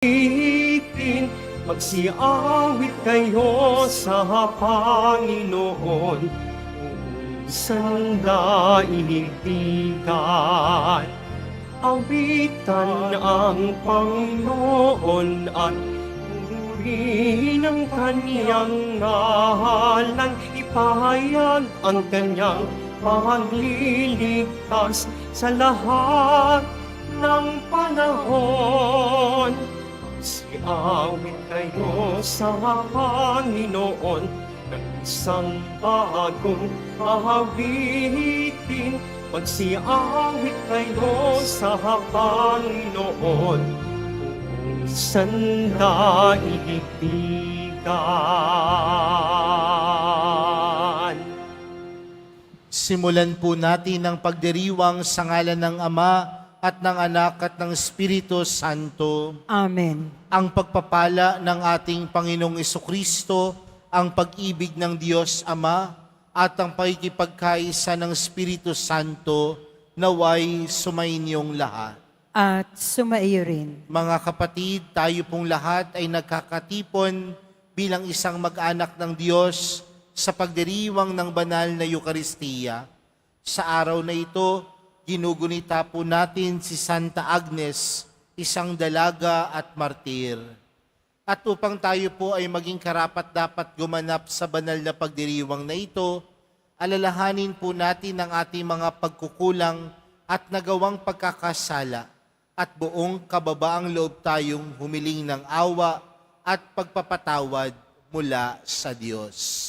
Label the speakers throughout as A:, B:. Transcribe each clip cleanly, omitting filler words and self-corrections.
A: Itin, magsiawit kayo sa Panginoon, sandaigdigan. Awitan ang Panginoon at purihin ang kanyang ngalan. Ipahayag ang kanyang pagliligtas sa lahat ng panahon. Siawit kayo sa Panginoon ng isang bagong awitin. Magsiawit kayo sa Panginoon kung sandaigdigan.
B: Simulan po natin ang pagdiriwang sa ngalan ng Ama at ng Anak at ng Espiritu Santo.
C: Amen.
B: Ang pagpapala ng ating Panginoong Jesucristo, ang pag-ibig ng Diyos Ama, at ang pakikipagkaisa ng Espiritu Santo, naway sumainyong lahat.
C: At sumaiyo rin.
B: Mga kapatid, tayo pong lahat ay nagkakatipon bilang isang mag-anak ng Diyos sa pagdiriwang ng banal na Eukaristiya. Sa araw na ito, ginugunita po natin si Santa Agnes, isang dalaga at martir. At upang tayo po ay maging karapat-dapat gumanap sa banal na pagdiriwang na ito, alalahanin po natin ang ating mga pagkukulang at nagawang pagkakasala at buong kababaang loob tayong humiling ng awa at pagpapatawad mula sa Diyos.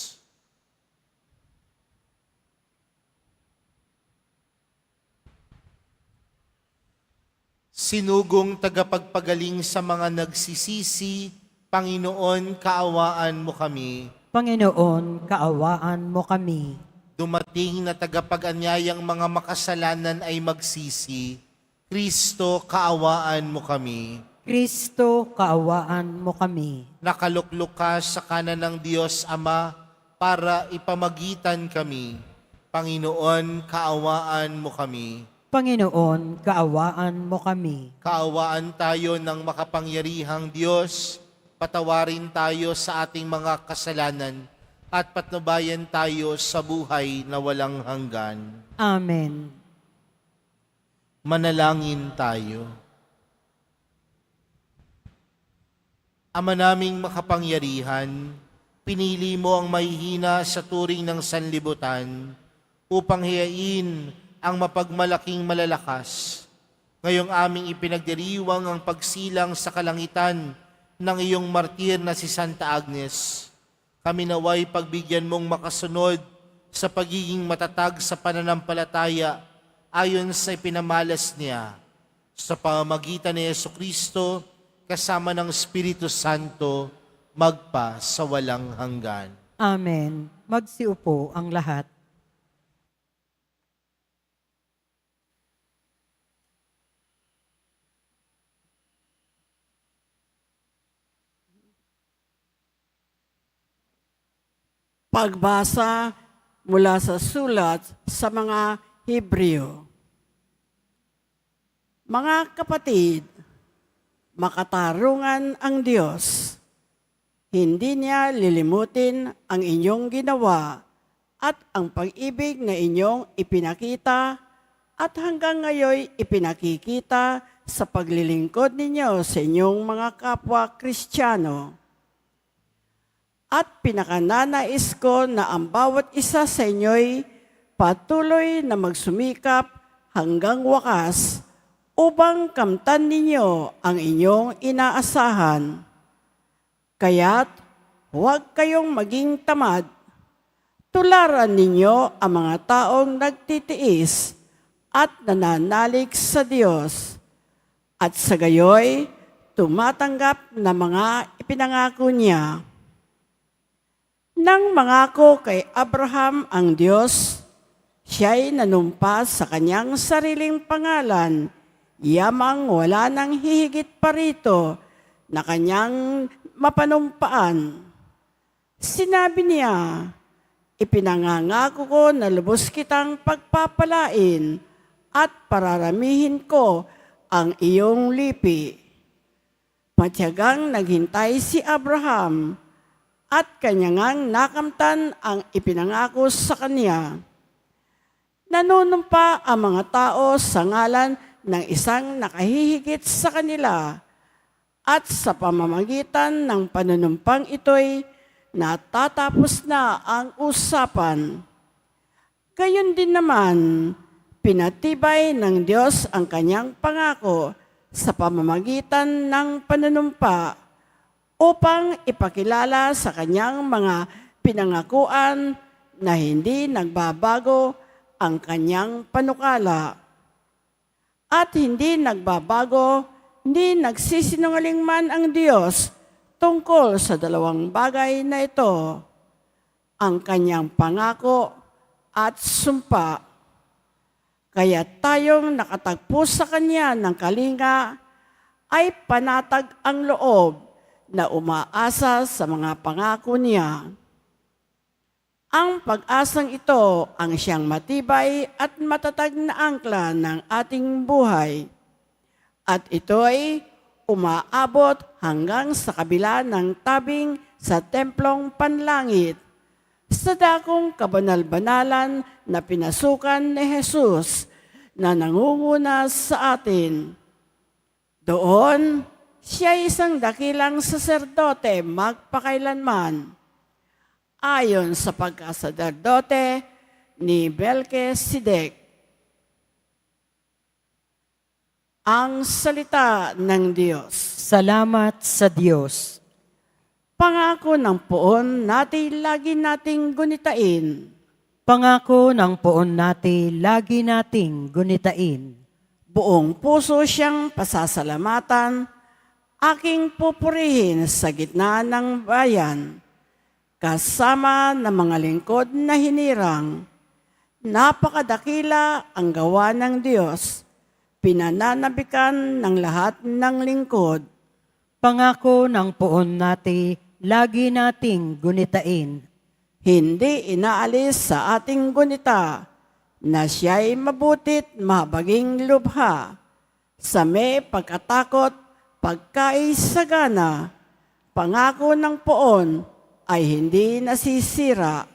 B: Sinugong tagapagpagaling sa mga nagsisisi, Panginoon, kaawaan mo kami.
C: Panginoon, kaawaan mo kami.
B: Dumating na tagapag-anyayang mga makasalanan ay magsisi. Kristo, kaawaan mo kami.
C: Kristo, kaawaan mo kami.
B: Nakaluklok ka sa kanan ng Diyos Ama para ipamagitan kami. Panginoon, kaawaan mo kami.
C: Panginoon, kaawaan mo kami.
B: Kaawaan tayo ng makapangyarihang Diyos, patawarin tayo sa ating mga kasalanan at patnubayan tayo sa buhay na walang hanggan.
C: Amen.
B: Manalangin tayo. Ama naming makapangyarihan, pinili mo ang mahihina sa turing ng sanlibutan upang hiyain ang mapagmalaking malalakas. Ngayong aming ipinagdiriwang ang pagsilang sa kalangitan ng iyong martir na si Santa Agnes. Kami naway pagbigyan mong makasunod sa pagiging matatag sa pananampalataya ayon sa ipinamalas niya. Sa pamamagitan ni Jesucristo, kasama ng Espiritu Santo, magpa sa walang hanggan.
C: Amen. Magsiupo ang lahat.
D: Pagbasa mula sa sulat sa mga Hebreo. Mga kapatid, makatarungan ang Diyos. Hindi niya lilimutin ang inyong ginawa at ang pag-ibig na inyong ipinakita at hanggang ngayon ipinakikita sa paglilingkod ninyo sa inyong mga kapwa Kristiyano. At pinakananais ko na ang bawat isa sa inyo'y patuloy na magsumikap hanggang wakas upang kamtan ninyo ang inyong inaasahan. Kaya't huwag kayong maging tamad. Tularan ninyo ang mga taong nagtitiis at nananalig sa Diyos. At sa gayoy, tumatanggap na mga ipinangako niya. Nang mangako kay Abraham ang Diyos, siya'y nanumpas sa kanyang sariling pangalan, yamang wala nang hihigit pa rito na kanyang mapanumpaan. Sinabi niya, ipinangangako ko na lubos kitang pagpapalain at pararamihin ko ang iyong lipi. Matyagang naghintay si Abraham at kanya ngang nakamtan ang ipinangako sa kanya. Nanunumpa ang mga tao sa ngalan ng isang nakahihigit sa kanila at sa pamamagitan ng panunumpang ito'y natatapos na ang usapan. Gayon din naman, pinatibay ng Diyos ang kanyang pangako sa pamamagitan ng panunumpa upang ipakilala sa kanyang mga pinangakuan na hindi nagbabago ang kanyang panukala. At hindi nagbabago, hindi nagsisinungaling man ang Diyos tungkol sa dalawang bagay na ito, ang kanyang pangako at sumpa. Kaya tayong nakatagpo sa Kanya ng kalinga ay panatag ang loob na umaasa sa mga pangako Niya. Ang pag-asang ito ang siyang matibay at matatag na angkla ng ating buhay. At ito ay umaabot hanggang sa kabila ng tabing sa templong panlangit, sa dakong kabanal-banalan na pinasukan ni Jesus na nangunguna sa atin. Doon, siya isang dakilang saserdote magpakailanman, ayon sa pagkasaserdote ni Melchizedek. Ang salita ng Diyos.
C: Salamat sa Diyos.
D: Pangako ng poon natin lagi nating gunitain.
C: Pangako ng poon natin lagi nating gunitain.
D: Buong puso siyang pasasalamatan, aking pupurihin sa gitna ng bayan, kasama ng mga lingkod na hinirang. Napakadakila ang gawa ng Diyos, pinananabikan ng lahat ng lingkod.
C: Pangako ng poon natin lagi nating gunitain.
D: Hindi inaalis sa ating gunita na siya'y mabutit mahabaging lubha, sa may pagkatakot, pagkaisagana. Pangako ng poon ay hindi nasisira.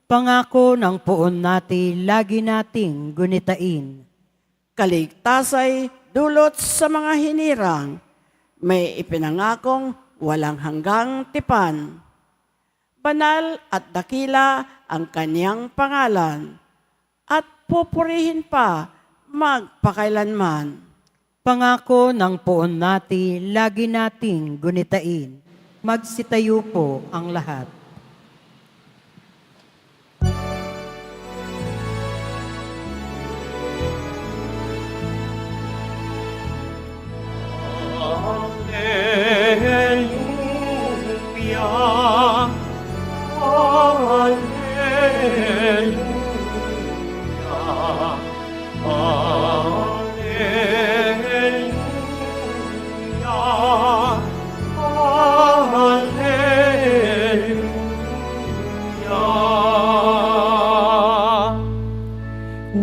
C: Pangako ng poon natin lagi nating gunitain.
D: Kaligtasay dulot sa mga hinirang, may ipinangakong walang hanggang tipan. Banal at dakila ang kaniyang pangalan, at pupurihin pa magpakailanman.
C: Pangako ng poon natin lagi nating gunitain. Magsitayo po ang lahat.
A: Alleluia, Alleluia, Alleluia.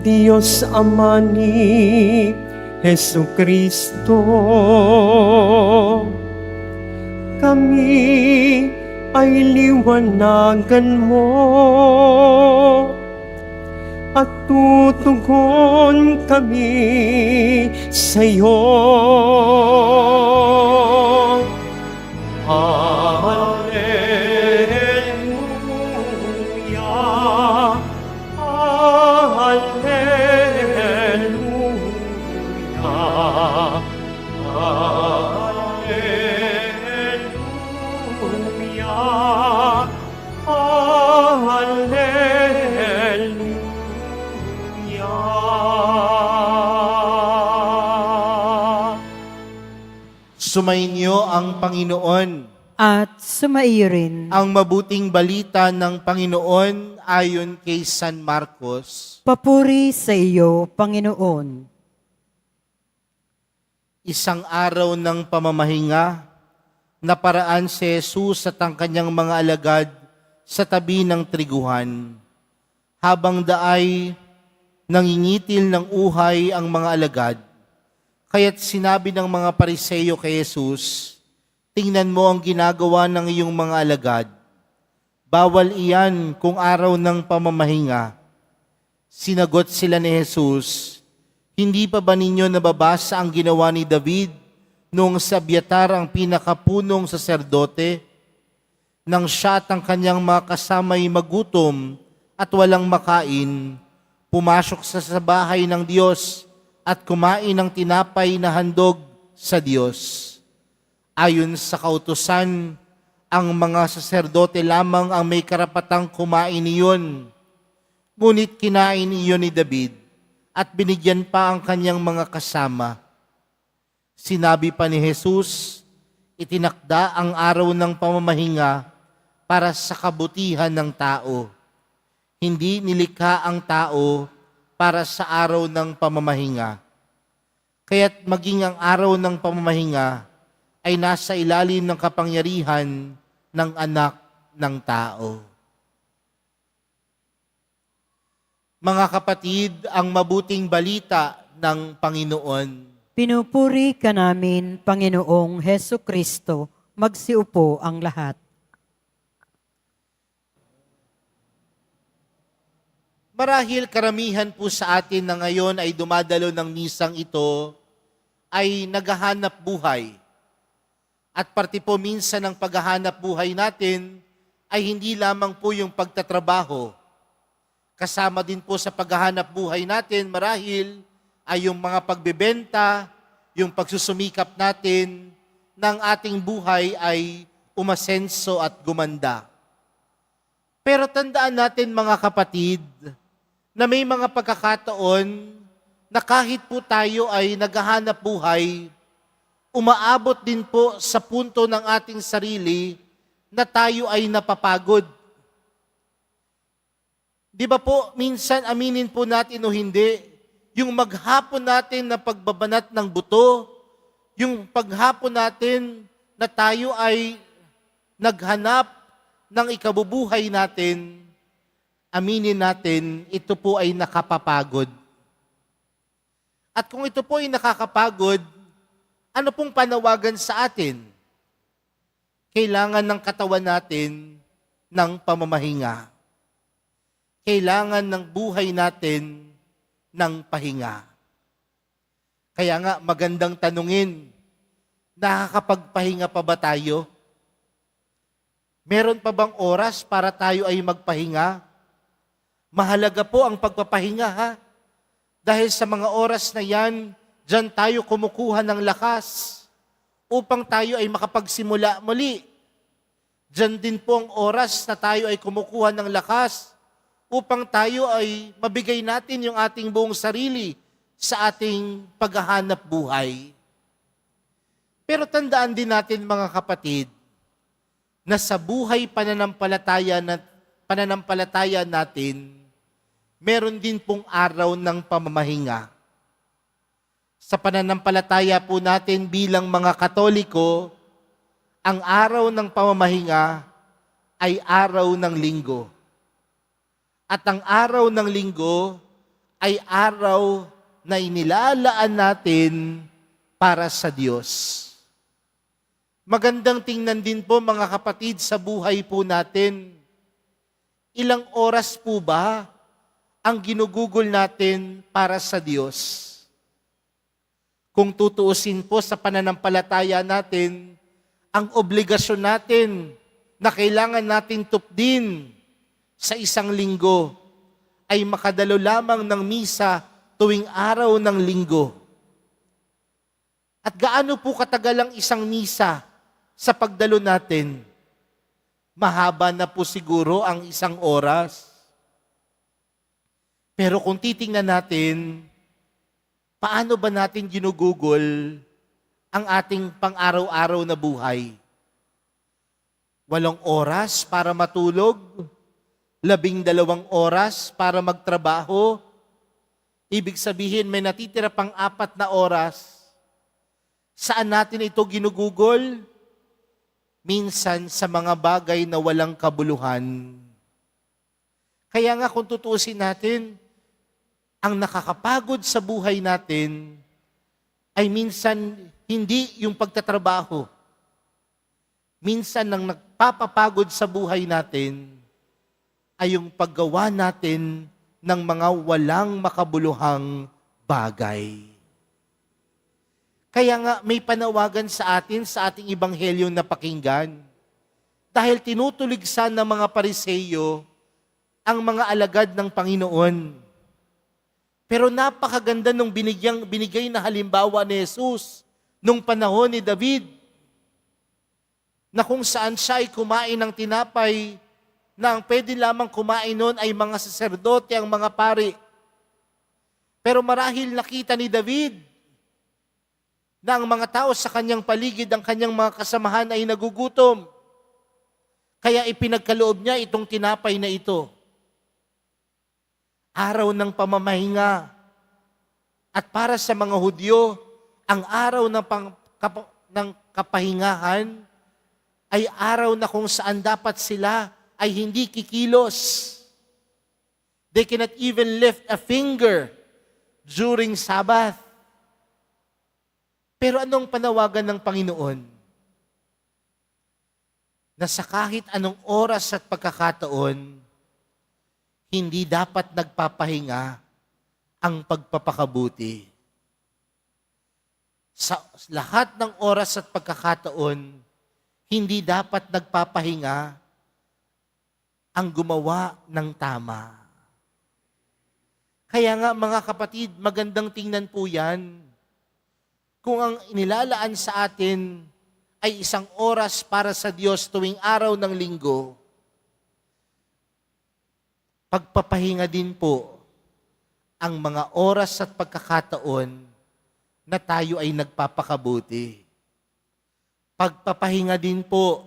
A: Diyos Ama ni Jesucristo, kami ay liwanagan mo at tutugon kami sa iyo. Alleluia, Alleluia, Alleluia, Alleluia.
B: Sumainyo ang Panginoon.
C: At sumaiyo rin.
B: Ang mabuting balita ng Panginoon ayon kay San Marcos.
C: Papuri sa iyo, Panginoon.
B: Isang araw ng pamamahinga, naparaan si Jesus at ang kanyang mga alagad sa tabi ng triguhan. Habang daay, nangingitil ng uhay ang mga alagad. Kaya't sinabi ng mga Pariseyo kay Jesus, Tingnan mo ang ginagawa ng iyong mga alagad. Bawal iyan kung araw ng pamamahinga. Sinagot sila ni Jesus, hindi pa ba ninyo nababasa ang ginawa ni David noong si Abiatar ang pinakapunong saserdote? Nang siya at ang kanyang mga kasama'y magutom at walang makain, pumasok sa bahay ng Diyos at kumain ng tinapay na handog sa Diyos. Ayon sa kautusan, ang mga saserdote lamang ang may karapatang kumain iyon. Ngunit kinain iyon ni David at binigyan pa ang kanyang mga kasama. Sinabi pa ni Jesus, itinakda ang araw ng pamamahinga para sa kabutihan ng tao. Hindi nilikha ang tao para sa araw ng pamamahinga. Kaya't maging ang araw ng pamamahinga ay nasa ilalim ng kapangyarihan ng anak ng tao. Mga kapatid, ang mabuting balita ng Panginoon.
C: Pinupuri ka namin, Panginoong Heso Kristo, magsiupo ang lahat.
B: Marahil karamihan po sa atin na ngayon ay dumadalo ng misang ito ay naghahanap buhay. At parte po minsan ng paghahanap buhay natin ay hindi lamang po yung pagtatrabaho. Kasama din po sa paghahanap buhay natin marahil ay yung mga pagbebenta, yung pagsusumikap natin ng ating buhay ay umasenso at gumanda. Pero tandaan natin mga kapatid, na may mga pagkakataon na kahit po tayo ay naghahanap buhay, umaabot din po sa punto ng ating sarili na tayo ay napapagod. Di ba po, minsan aminin po natin o hindi, yung maghapon natin na pagbabanat ng buto, yung paghapon natin na tayo ay naghanap ng ikabubuhay natin, aminin natin, ito po ay nakapapagod. At kung ito po ay nakakapagod, ano pong panawagan sa atin? Kailangan ng katawan natin ng pamamahinga. Kailangan ng buhay natin ng pahinga. Kaya nga magandang tanungin, nakakapagpahinga pa ba tayo? Meron pa bang oras para tayo ay magpahinga? Mahalaga po ang pagpapahinga ha. Dahil sa mga oras na yan, diyan tayo kumukuha ng lakas upang tayo ay makapagsimula muli. Diyan din po ang oras na tayo ay kumukuha ng lakas upang tayo ay mabigay natin yung ating buong sarili sa ating paghahanap buhay. Pero tandaan din natin mga kapatid, na sa buhay pananampalataya natin, meron din pong araw ng pamamahinga. Sa pananampalataya po natin bilang mga Katoliko, ang araw ng pamamahinga ay araw ng linggo. At ang araw ng linggo ay araw na inilalaan natin para sa Diyos. Magandang tingnan din po mga kapatid sa buhay po natin. Ilang oras po ba ang ginugugol natin para sa Diyos? Kung tutuusin po sa pananampalataya natin, ang obligasyon natin na kailangan natin tupdin sa isang linggo ay makadalo lamang ng misa tuwing araw ng linggo. At gaano po katagal ang isang misa sa pagdalo natin? Mahaba na po siguro ang isang oras. Pero kung titingnan natin, paano ba natin ginugugol ang ating pang-araw-araw na buhay? 8 oras para matulog, 12 oras para magtrabaho. Ibig sabihin, may natitira pang 4 na oras. Saan natin ito ginugugol? Minsan sa mga bagay na walang kabuluhan. Kaya nga kung tutuusin natin, ang nakakapagod sa buhay natin ay minsan hindi yung pagtatrabaho. minsan ang nagpapapagod sa buhay natin ay yung paggawa natin ng mga walang makabuluhang bagay. Kaya nga may panawagan sa atin sa ating ebanghelyo na pakinggan. Dahil tinutuligsan ng mga Pariseyo ang mga alagad ng Panginoon. Pero napakaganda nung binigay na halimbawa ni Jesus nung panahon ni David, na kung saan siya ay kumain ng tinapay, na ang pwede lamang kumain noon ay mga saserdote, ang mga pari. Pero marahil nakita ni David na ang mga tao sa kanyang paligid, ang kanyang mga kasamahan ay nagugutom. Kaya ipinagkaloob niya itong tinapay na ito. Araw ng pamamahinga. At para sa mga Hudyo, ang araw ng kapahingahan ay araw na kung saan dapat sila ay hindi kikilos. They cannot even lift a finger during Sabbath. Pero anong panawagan ng Panginoon? Na sa kahit anong oras at pagkakataon, hindi dapat nagpapahinga ang pagpapakabuti. Sa lahat ng oras at pagkakataon, hindi dapat nagpapahinga ang gumawa ng tama. Kaya nga mga kapatid, magandang tingnan po yan. Kung ang inilalaan sa atin ay isang oras para sa Diyos tuwing araw ng linggo, pagpapahinga din po ang mga oras at pagkakataon na tayo ay nagpapakabuti. Pagpapahinga din po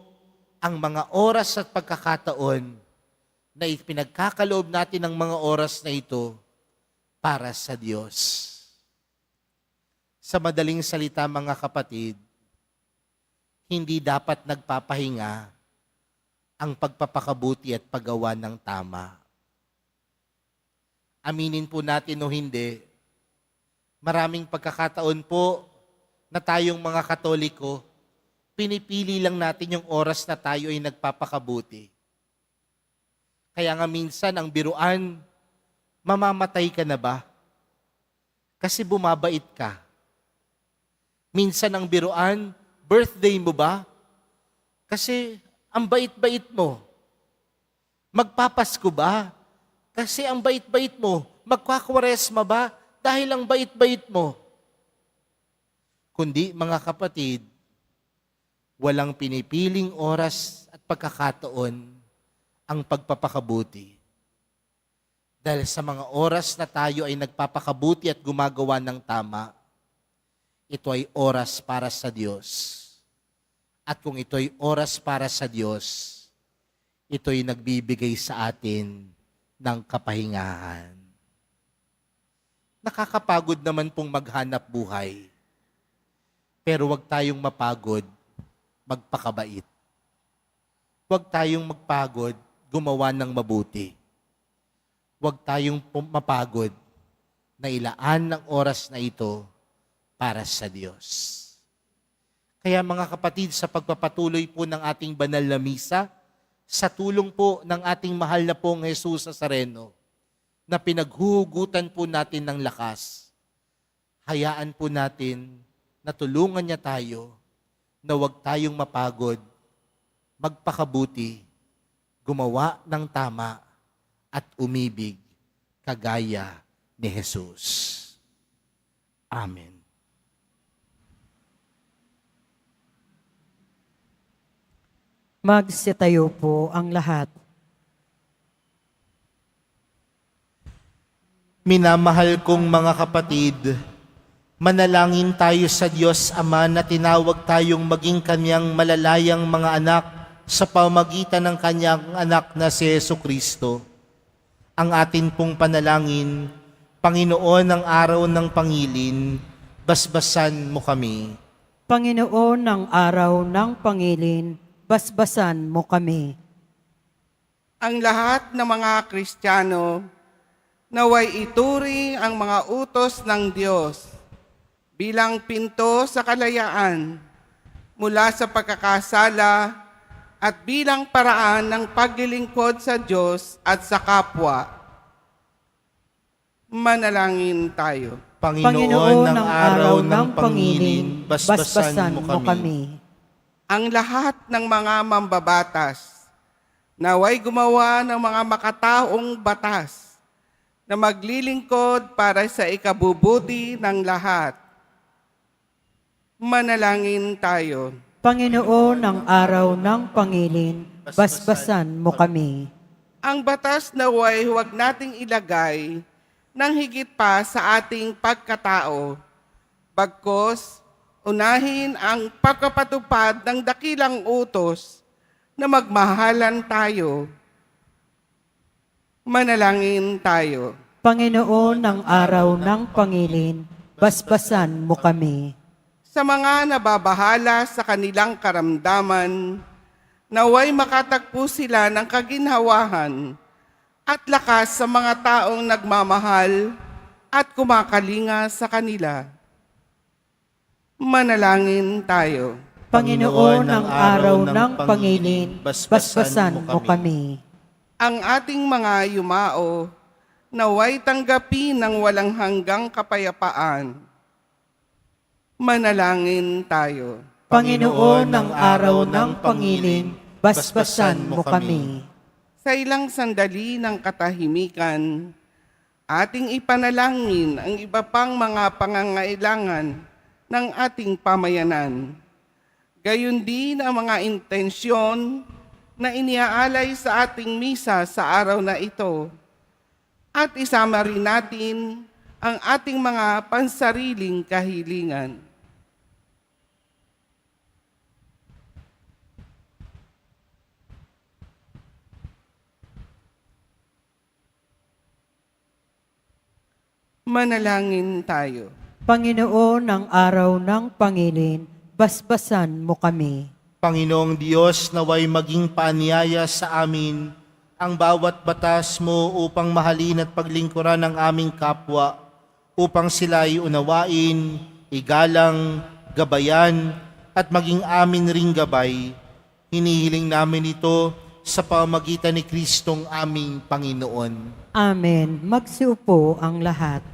B: ang mga oras at pagkakataon na ipinagkakaloob natin ng mga oras na ito para sa Diyos. Sa madaling salita mga kapatid, hindi dapat nagpapahinga ang pagpapakabuti at paggawa ng tama. Aminin po natin o hindi, maraming pagkakataon po na tayong mga Katoliko, pinipili lang natin yung oras na tayo ay nagpapakabuti. Kaya nga minsan ang biruan, mamamatay ka na ba? Kasi bumabait ka. Minsan ang biruan, birthday mo ba? Kasi ang bait-bait mo. Magpapasko ba? Kasi ang bait-bait mo. Magkakwaresma ba? Dahil ang bait-bait mo. Kundi mga kapatid, walang pinipiling oras at pagkakataon ang pagpapakabuti. Dahil sa mga oras na tayo ay nagpapakabuti at gumagawa ng tama, ito ay oras para sa Diyos. At kung ito ay oras para sa Diyos, ito ay nagbibigay sa atin ng kapahingahan. Nakakapagod naman pong maghanap buhay. Pero huwag tayong mapagod, magpakabait. Huwag tayong magpagod, gumawa ng mabuti. Huwag tayong mapagod na ilaan ng oras na ito para sa Diyos. Kaya mga kapatid, sa pagpapatuloy po ng ating banal na misa, sa tulong po ng ating mahal na pong Jesus Nazareno, na pinaghuhugutan po natin ng lakas, hayaan po natin na tulungan niya tayo na huwag tayong mapagod, magpakabuti, gumawa ng tama, at umibig kagaya ni Jesus. Amen.
C: Magsitayo po ang lahat.
B: Minamahal kong mga kapatid, manalangin tayo sa Diyos Ama na tinawag tayong maging Kanyang malalayang mga anak sa pamagitan ng Kanyang anak na si Jesucristo. Ang atin pong panalangin, Panginoon, ng araw ng pangilin, basbasan mo kami.
C: Panginoon, ng araw ng pangilin, basbasan mo kami.
E: Ang lahat ng mga Kristiyano, naway ituring ang mga utos ng Diyos bilang pinto sa kalayaan mula sa pagkakasala at bilang paraan ng paglilingkod sa Diyos at sa kapwa. Manalangin tayo.
B: Panginoon, ng araw ng pangiling, basbasan mo kami.
E: Ang lahat ng mga mambabatas, naway gumawa ng mga makataong batas na maglilingkod para sa ikabubuti ng lahat. Manalangin tayo.
C: Panginoon, ng araw ng pangilin, basbasan mo kami.
E: Ang batas naway huwag nating ilagay ng higit pa sa ating pagkatao. Bagkus, unahin ang pagkapatupad ng dakilang utos na magmahalan tayo. Manalangin tayo.
C: Panginoon, ng araw ng pangilin, basbasan mo kami.
E: Sa mga nababahala sa kanilang karamdaman, naway makatagpo sila ng kaginhawahan at lakas sa mga taong nagmamahal at kumakalinga sa kanila. Manalangin tayo.
C: Panginoon, ng araw ng pangilin, basbasan mo kami.
E: Ang ating mga yumao, naway tanggapin ng walang hanggang kapayapaan. Manalangin tayo.
C: Panginoon, ng araw ng pangilin, basbasan mo kami.
E: Sa ilang sandali ng katahimikan, ating ipanalangin ang iba pang mga pangangailangan ng ating pamayanan. Gayon din ang mga intensyon na iniaalay sa ating misa sa araw na ito. At isama rin natin ang ating mga pansariling kahilingan. Manalangin tayo.
C: Panginoon, ng araw ng pangilin, basbasan mo kami.
B: Panginoong Diyos, naway maging paanyaya sa amin ang bawat batas mo upang mahalin at paglingkuran ang aming kapwa, upang sila ay unawain, igalang, gabayan, at maging amin ring gabay. Hinihiling namin ito sa pamamagitan ni Kristong aming Panginoon.
C: Amen. Magsiupo ang lahat.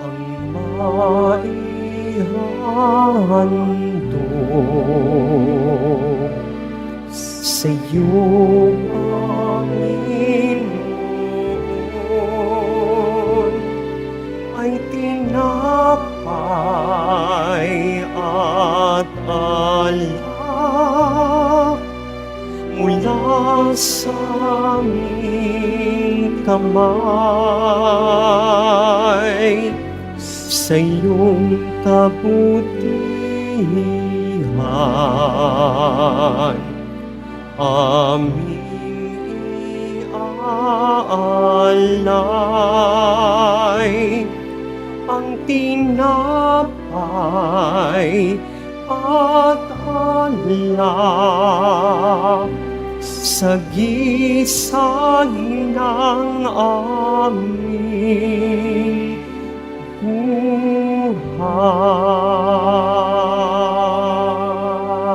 A: Ang maihandog sa iyo, Panginoon, ay tinapay at alak mula sa aming kamay. Sa iyong kabutihan, aming iaalay ang tinapay at alak sa gisahin ng aming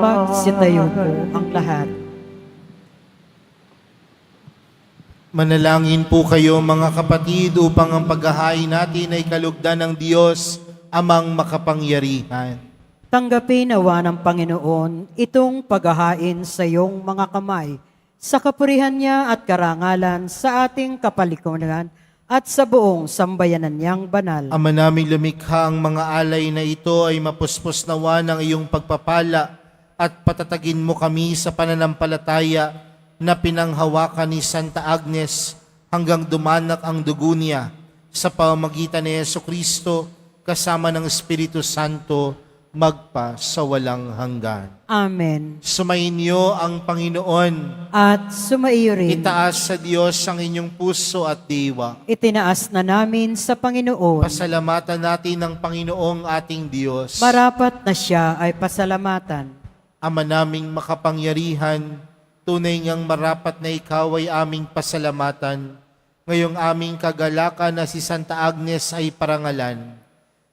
C: Magsitayo po ang lahat.
B: Manalangin po kayo mga kapatid upang ang paghahain natin ay kalugdan ng Diyos, Amang makapangyarihan.
C: Tanggapin nawa ng Panginoon itong paghahain sa iyong mga kamay, sa kapurihan niya at karangalan sa ating kapalikunan at sa buong sambayanan niyang banal.
B: Ama naming lumikha, ang mga alay na ito ay mapuspos nawa ng iyong pagpapala at patatagin mo kami sa pananampalataya na pinanghawakan ni Santa Agnes hanggang dumanak ang dugo niya sa pamamagitan ni Jesucristo kasama ng Espiritu Santo magpa sa walang hanggan.
C: Amen.
B: Sumainyo ang Panginoon.
C: At sumaiyo rin.
B: Itaas sa Diyos ang inyong puso at diwa.
C: Itinaas na namin sa Panginoon.
B: Pasalamatan natin ang Panginoong ating Diyos.
C: Marapat na siya ay pasalamatan.
B: Ama naming makapangyarihan, tunay ngang marapat na ikaw ay aming pasalamatan. Ngayong aming kagalakan na si Santa Agnes ay parangalan.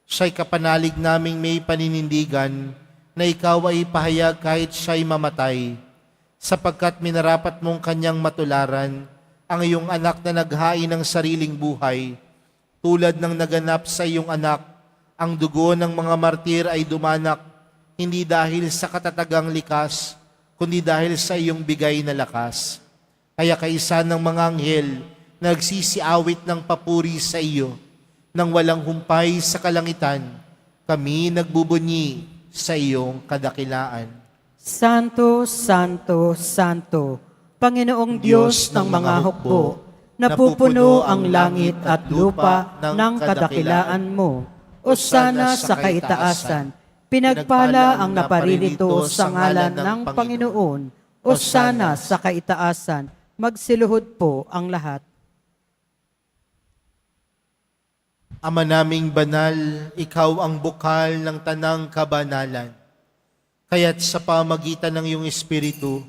B: Siya'y kapanalig naming may paninindigan na ikaw ay pahayag kahit siya'y mamatay, sapagkat minarapat mong kanyang matularan ang iyong anak na naghain ng sariling buhay. Tulad ng naganap sa iyong anak, ang dugo ng mga martir ay dumanak, hindi dahil sa katatagang likas, kundi dahil sa iyong bigay na lakas. Kaya kaisa ng mga anghel, nagsisiawit ng papuri sa iyo, nang walang humpay sa kalangitan, kami nagbubunyi sa iyong kadakilaan.
C: Santo, Santo, Santo, Panginoong Diyos ng mga hukbo, napupuno ang langit at lupa ng kadakilaan mo. Osana sa kaitaasan, pinagpala ang naparirito sa ngalan ng Panginoon. Osana sa kaitaasan, magsiluhod po ang lahat.
B: Ama naming banal, ikaw ang bukal ng tanang kabanalan. Kaya't sa pamagitan ng iyong Espiritu,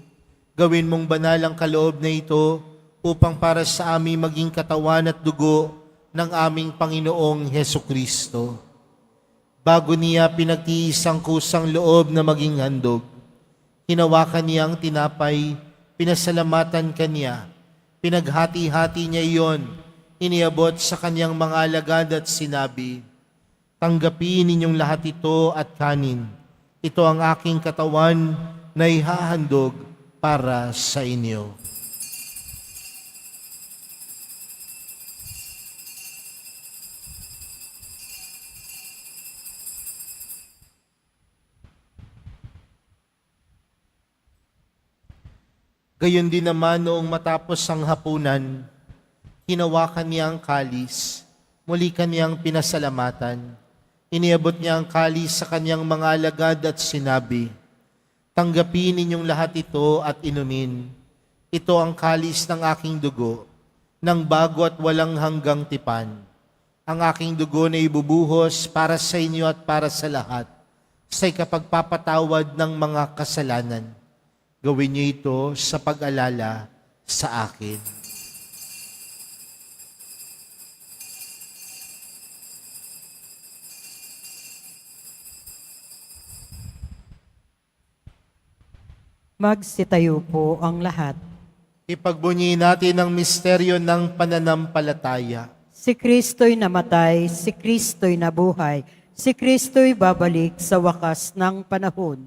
B: gawin mong banal ang kaloob na ito upang para sa amin maging katawan at dugo ng aming Panginoong Hesukristo. Bago niya pinagtiis ang kusang loob na maging handog, hinawakan niya ang tinapay, pinasalamatan kanya, pinaghati-hati niya iyon, iniabot sa kanyang mga alagad at sinabi, tanggapin ninyong lahat ito at kanin. Ito ang aking katawan na ihahandog para sa inyo. Gayon din naman noong matapos ang hapunan, hinawakan niya ang kalis, muli kaniyang pinasalamatan. Iniabot niya ang kalis sa kanyang mga alagad at sinabi, tanggapin ninyong lahat ito at inumin. Ito ang kalis ng aking dugo, ng bago at walang hanggang tipan. Ang aking dugo na ibubuhos para sa inyo at para sa lahat, sa ikapagpapatawad ng mga kasalanan. Gawin niyo ito sa pag-alala sa akin.
C: Magsitayo po ang lahat.
B: Ipagbunyi natin ang misteryo ng pananampalataya.
C: Si Kristo'y namatay, si Kristo'y nabuhay, si Kristo'y babalik sa wakas ng panahon.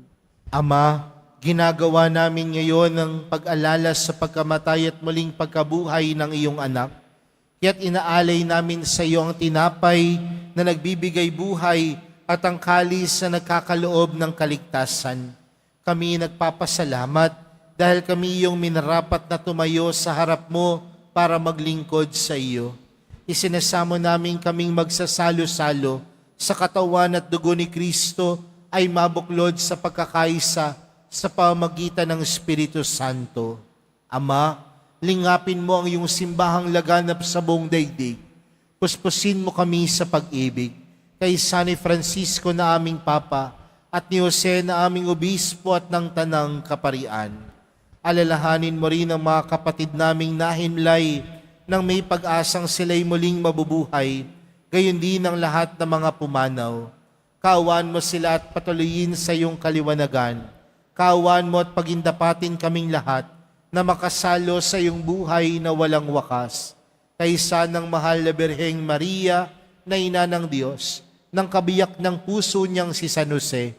B: Ama, ginagawa namin ngayon ang pag-alala sa pagkamatay at muling pagkabuhay ng iyong anak. Kaya't inaalay namin sa iyo ang tinapay na nagbibigay buhay at ang kalis na nagkakaloob ng kaligtasan. Kami nagpapasalamat dahil kami iyong minarapat na tumayo sa harap mo para maglingkod sa iyo. Isinasamo namin kaming magsasalo-salo sa katawan at dugo ni Kristo ay mabuklod sa pagkakaisa sa pamagitan ng Espiritu Santo. Ama, lingapin mo ang iyong simbahang laganap sa buong daigdig. Puspusin mo kami sa pag-ibig. Kay San Francisco na aming Papa, at ni Jose na aming obispo at ng tanang kaparian. Alalahanin mo rin ang mga kapatid naming nahimlay nang may pag-asang sila'y muling mabubuhay, gayon din ang lahat ng mga pumanaw. Kaawaan mo sila at patuloyin sa iyong kaliwanagan. Kaawaan mo at pagindapatin kaming lahat na makasalo sa iyong buhay na walang wakas. Kaysa ng mahal na Birheng Maria na ina ng Diyos, ng kabiyak ng puso niyang si San Jose,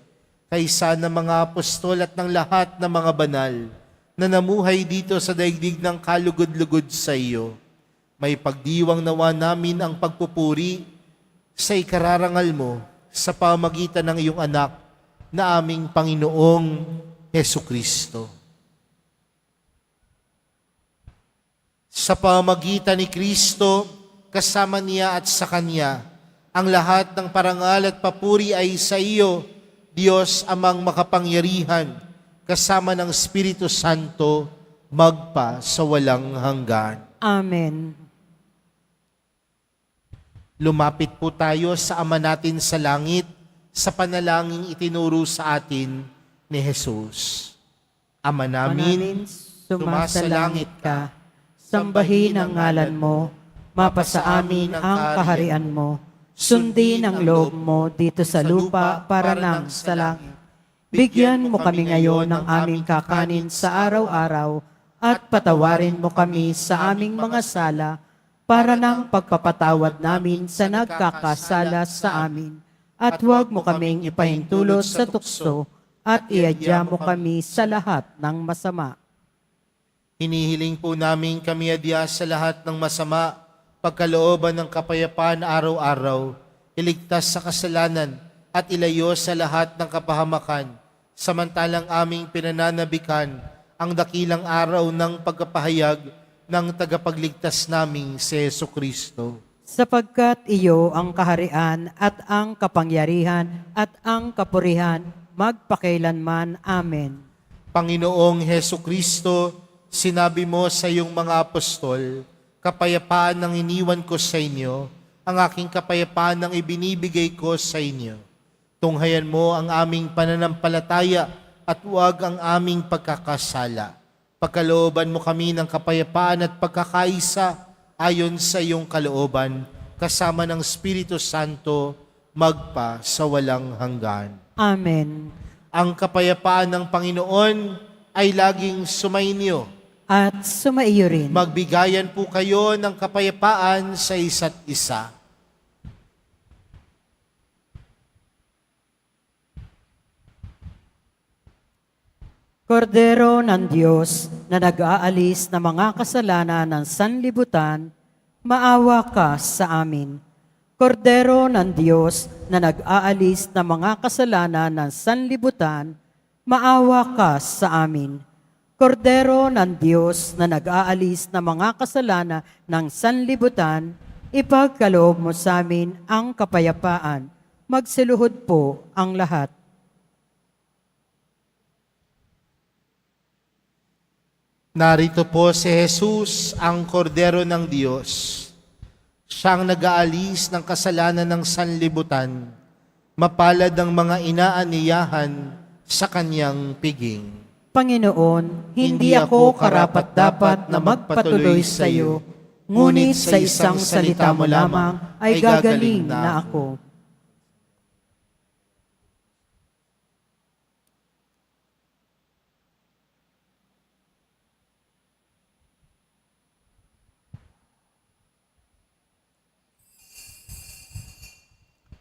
B: kaysa ng mga apostol at ng lahat ng mga banal na namuhay dito sa daigdig ng kalugod-lugod sa iyo. May pagdiwang nawa namin ang pagpupuri sa ikararangal mo sa pamagitan ng iyong anak na aming Panginoong Hesukristo. Sa pamagitan ni Kristo, kasama niya at sa Kanya, ang lahat ng parangal at papuri ay sa iyo, Diyos amang makapangyarihan, kasama ng Espiritu Santo, magpa sa walang hanggan.
C: Amen.
B: Lumapit po tayo sa Ama natin sa langit, sa panalangin itinuro sa atin ni Jesus. Ama namin,
C: sumasalangit ka, sambahin ang ngalan mo, mapasa amin ang kaharian mo, sundin ang loob mo dito sa lupa para nang sa langit. Bigyan mo kami ngayon ng aming kakanin sa araw-araw at patawarin mo kami sa aming mga sala para nang pagpapatawad namin sa nagkakasala sa amin. At huwag mo kaming ipahintulot sa tukso at iadya mo kami sa lahat ng masama.
B: hinihiling po namin kami adya sa lahat ng masama, pagkalooban ng kapayapaan araw-araw, iligtas sa kasalanan at ilayo sa lahat ng kapahamakan, samantalang aming pinananabikan ang dakilang araw ng pagkapahayag ng tagapagligtas naming si Jesucristo.
C: Sapagkat iyo ang kaharian at ang kapangyarihan at ang kapurihan magpakailanman. Amen.
B: Panginoong Jesucristo, sinabi mo sa iyong mga apostol, kapayapaan ang iniwan ko sa inyo, ang aking kapayapaan ang ibinibigay ko sa inyo. Tunghayan mo ang aming pananampalataya at huwag ang aming pagkakasala. Pagkalooban mo kami ng kapayapaan at pagkakaisa ayon sa iyong kalooban, kasama ng Espiritu Santo, magpa sa walang hanggan.
C: Amen.
B: Ang kapayapaan ng Panginoon ay laging sumainyo.
C: At sumaiyo rin.
B: Magbigayan po kayo ng kapayapaan sa isa't isa.
C: Kordero ng Diyos na nag-aalis ng mga kasalanan ng sanlibutan, maawa ka sa amin. Kordero ng Diyos na nag-aalis ng mga kasalanan ng sanlibutan, maawa ka sa amin. Kordero ng Diyos na nag-aalis ng mga kasalanan ng sanlibutan, ipagkaloob mo sa amin ang kapayapaan. Magsiluhod po ang lahat.
B: Narito po si Jesus, ang kordero ng Diyos. Siyang nag-aalis ng kasalanan ng sanlibutan. Mapalad ang mga inaaniyahan sa kanyang piging.
C: Panginoon, hindi ako karapat-dapat na magpatuloy sa iyo, ngunit sa isang salita mo lamang ay gagaling na ako.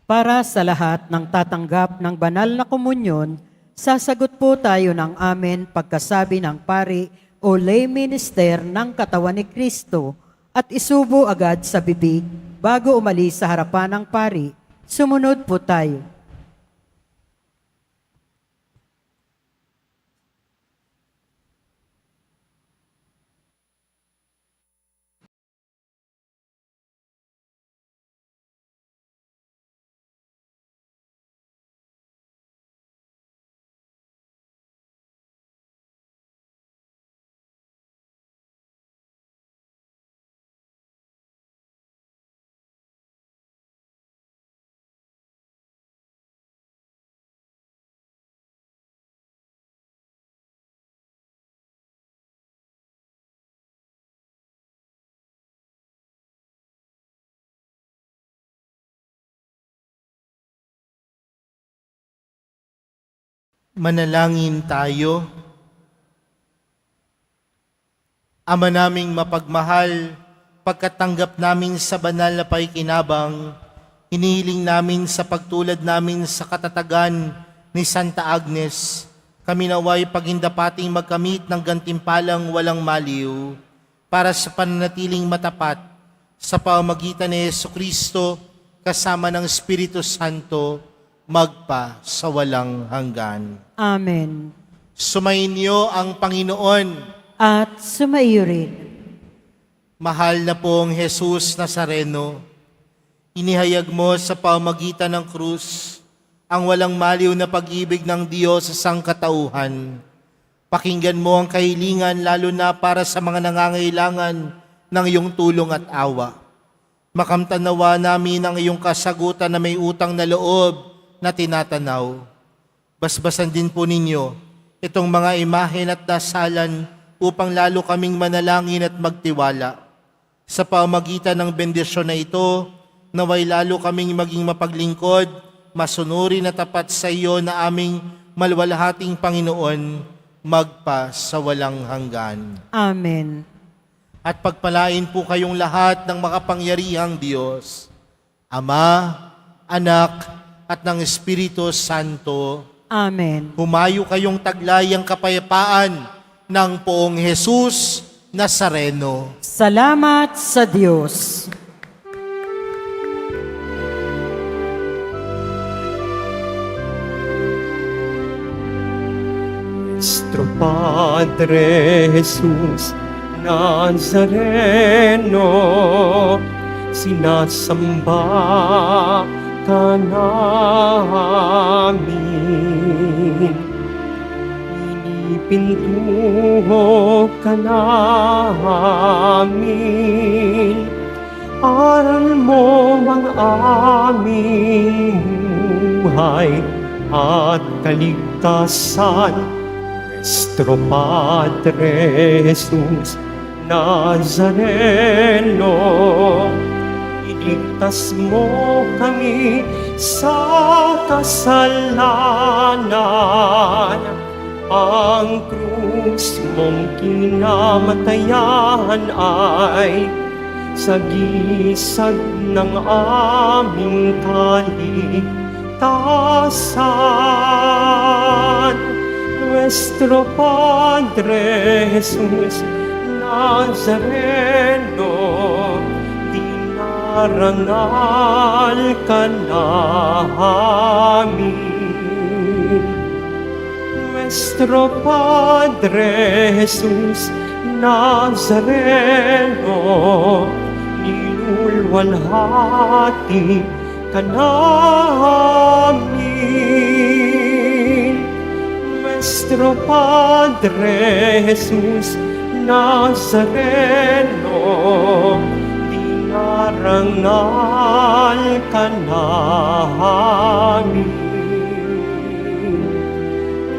C: Para sa lahat ng tatanggap ng banal na komunyon, sasagot po tayo ng amen pagkasabi ng pari o lay minister ng katawan ni Kristo at isubo agad sa bibig bago umalis sa harapan ng pari. Sumunod po tayo.
B: Manalangin tayo. Ama naming mapagmahal, pagkatanggap namin sa banal na paikinabang, hinihiling namin sa pagtulad namin sa katatagan ni Santa Agnes, kami naway pagindapating magkamit ng gantimpalang walang maliw para sa pananatiling matapat sa pamamagitan ni Jesucristo kasama ng Espiritu Santo, magpa sa walang hanggan.
C: Amen.
B: Sumainyo ang Panginoon.
C: At sumaiyo rin.
B: Mahal na pong Jesus Nazareno, inihayag mo sa pamamagitan ng krus ang walang maliw na pag-ibig ng Diyos sa sangkatauhan. Pakinggan mo ang kahilingan lalo na para sa mga nangangailangan ng iyong tulong at awa. Makamtanawa namin ang iyong kasagutan na may utang na loob na tinatanaw. Basbasan din po ninyo itong mga imahen at dasalan upang lalo kaming manalangin at magtiwala. Sa pamagitan ng bendisyon na ito, naway lalo kaming maging mapaglingkod, masunurin at tapat sa iyo na aming malwalhating Panginoon, magpa sa walang hanggan.
C: Amen.
B: At pagpalain po kayong lahat ng makapangyarihang Diyos, Ama, Anak, at ng Espiritu Santo.
C: Amen.
B: Humayo kayong taglayang kapayapaan ng Poong Jesus Nazareno.
C: Salamat sa Diyos.
A: Nuestro Padre Jesús Nazareno, sinasamba ka namin. Pintuho ka namin, aral mo ang aming buhay at kaligtasan. Nuestro Padre Jesus Nazareno, iligtas mo kami sa kasalanan. Ang krus mong kinamatayan ay sagisag ng aming kaligtasan. Nuestro Padre Jesus Nazareno, dinarangal ka namin. Nuestro Padre Jesus Nazareno, nilulwalhati ka namin. Nuestro Padre Jesus Nazareno, dinarangal ka namin.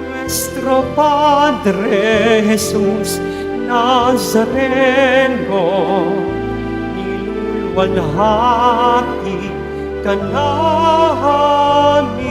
A: Nuestro Padre Jesus Nazareno, nilulwalhati ka namin.